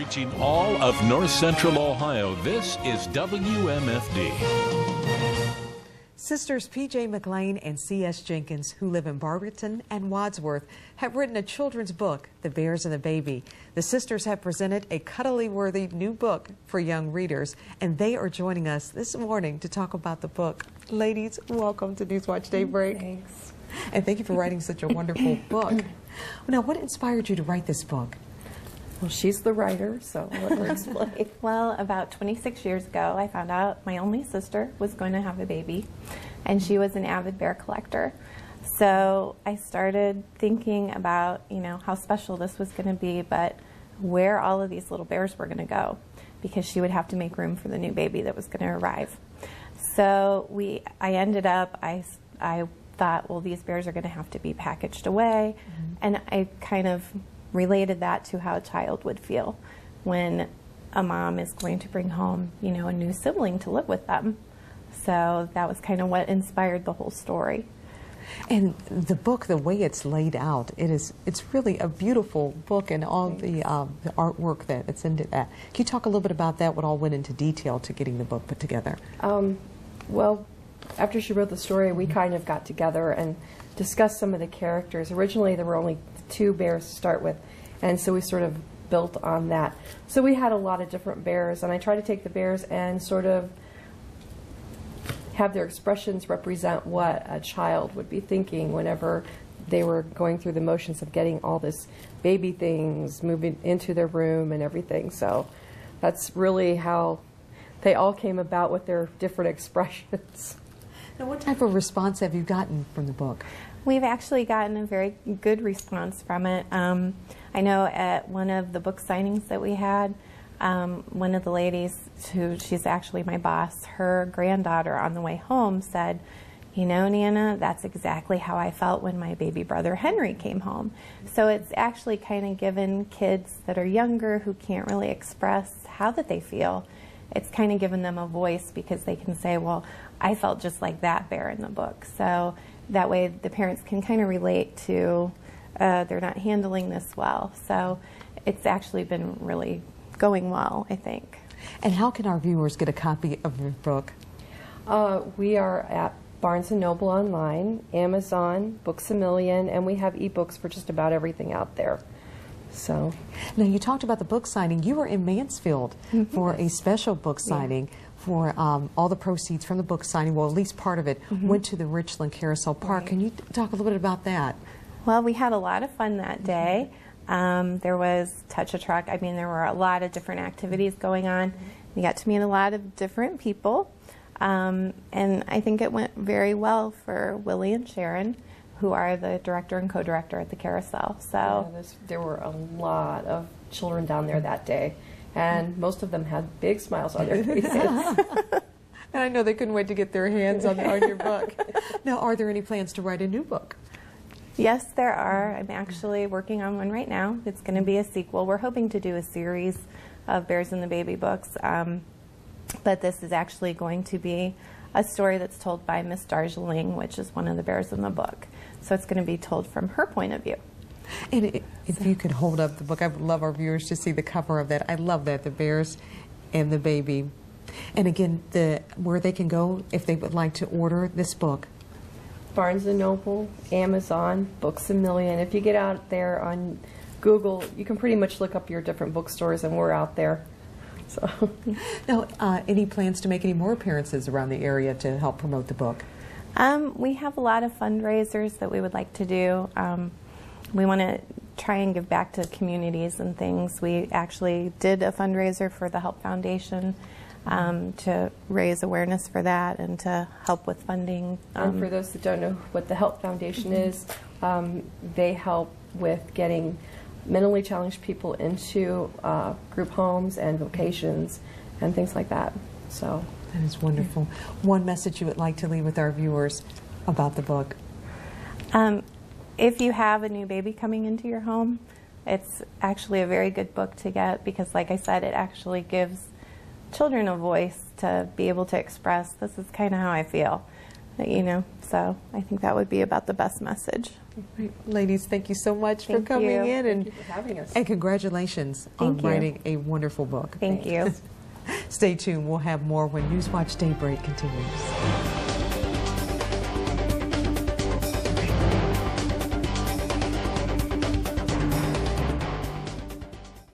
Reaching all of north central Ohio, this is WMFD. Sisters P.J. McLean and C.S. Jenkins, who live in Barberton and Wadsworth, have written a children's book, The Bears and the Baby. The sisters have presented a cuddly-worthy new book for young readers, and they are joining us this morning to talk about the book. Ladies, welcome to Newswatch Daybreak. Thanks. And thank you for writing such a wonderful book. Now, what inspired you to write this book? Well, she's the writer, so let her explain. Well, about 26 years ago, I found out my only sister was going to have a baby, and she was an avid bear collector. So I started thinking about, how special this was going to be, but where all of these little bears were going to go, because she would have to make room for the new baby that was going to arrive. So I ended up, I thought, well, these bears are going to have to be packaged away, and I kind of related that to how a child would feel when a mom is going to bring home, a new sibling to live with them. So that was kind of what inspired the whole story. And the book, the way it's laid out, it's really a beautiful book, and all the artwork that's into that. Can you talk a little bit about that, what all went into detail to getting the book put together? Well, after she wrote the story, we kind of got together and discussed some of the characters. Originally, there were only 2 bears to start with, and so we sort of built on that. So we had a lot of different bears, and I tried to take the bears and sort of have their expressions represent what a child would be thinking whenever they were going through the motions of getting all this baby things moving into their room and everything. So that's really how they all came about with their different expressions. Now, what type of response have you gotten from the book? We've actually gotten a very good response from it. I know at one of the book signings that we had, one of the ladies, she's actually my boss, her granddaughter on the way home said, Nana, that's exactly how I felt when my baby brother Henry came home. So it's actually kind of given kids that are younger who can't really express how that they feel, it's kind of given them a voice, because they can say, well, I felt just like that bear in the book. So that way the parents can kind of relate to, they're not handling this well. So it's actually been really going well, I think. And how can our viewers get a copy of your book? We are at Barnes & Noble online, Amazon, Books A Million, and we have ebooks for just about everything out there. So, now, you talked about the book signing. You were in Mansfield for a special book signing for all the proceeds from the book signing, well, at least part of it, went to the Richland Carousel Park. Can you talk a little bit about that? Well, we had a lot of fun that day. There was Touch a Truck. I mean, there were a lot of different activities going on. We got to meet a lot of different people. And I think it went very well for Willie and Sharon, who are the director and co-director at the carousel. So yeah, there were a lot of children down there that day, and most of them had big smiles on their faces. And I know they couldn't wait to get their hands on your book. Now, are there any plans to write a new book? Yes, there are. I'm actually working on one right now. It's going to be a sequel. We're hoping to do a series of Bears and the Baby books, but this is actually going to be a story that's told by Miss Darjeeling, which is one of the bears in the book. So it's going to be told from her point of view. And if you could hold up the book, I would love our viewers to see the cover of that. I love that, The Bears and the Baby. And again, where they can go if they would like to order this book. Barnes & Noble, Amazon, Books A Million. If you get out there on Google, you can pretty much look up your different bookstores, and we're out there. So. Now, any plans to make any more appearances around the area to help promote the book? We have a lot of fundraisers that we would like to do. We want to try and give back to communities and things. We actually did a fundraiser for the Help Foundation to raise awareness for that and to help with funding. And for those that don't know what the Help Foundation is, they help with getting mentally challenged people into group homes and vocations and things like that. So that is wonderful. One message you would like to leave with our viewers about the book? If you have a new baby coming into your home, it's actually a very good book to get, because like I said, it actually gives children a voice to be able to express, this is kind of how I feel, so I think that would be about the best message. Right. Ladies, thank you so much for Thank coming you. in, and Thank you for having us. and congratulations on Thank you. writing a wonderful book. Thank you. Stay tuned. We'll have more when Newswatch Daybreak continues.